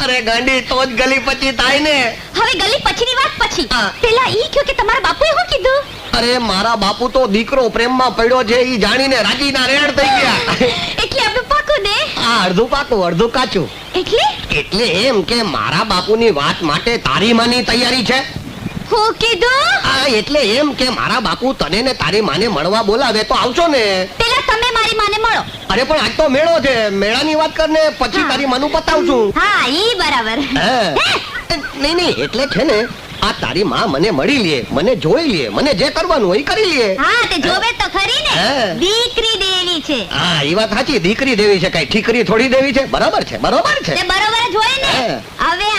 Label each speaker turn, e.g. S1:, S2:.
S1: અરે ગાંડી, તો જ ગલી પછી થાય ને.
S2: હવે ગલી પછીની વાત પછી. પેલા ઈ કયો કે તમારા બાપુએ શું કીધું?
S1: અરે મારા બાપુ તો દીકરો પ્રેમમાં પડ્યો છે ઈ જાણીને રાજીના રેડ થઈ ગયા.
S2: એટલે આપણું પાકું ને?
S1: આ અડધું પાકું અડધું કાચું. એટલે એમ કે મારા બાપુની વાત માટે તારી માની તૈયારી છે.
S2: હું કીધું?
S1: એટલે એમ કે મારા બાપુ તને ને તારી માને મળવા બોલાવે તો આવશો ને?
S2: પેલા તમે મારી માને મળો.
S1: અરે પણ આજ તો મેળો છે, મેળાની વાત કર ને, પછી તારી માનું પતાવશું.
S2: હા ઈ બરાબર.
S1: નહીં એટલે છે ને, આ તારી માં મને મળી લે, મને જોઈ લે, મને જે કરવાનું હોય કરી લે.
S2: હા તે જોવે તો ખરી ને. દીકરી દેવી છે.
S1: હા એ વાત સાચી, દીકરી દેવી છે, કઈ ઠીકરી થોડી દેવી છે. બરાબર છે, બરોબર છે.
S2: તે બરોબર જ હોય ને. હવે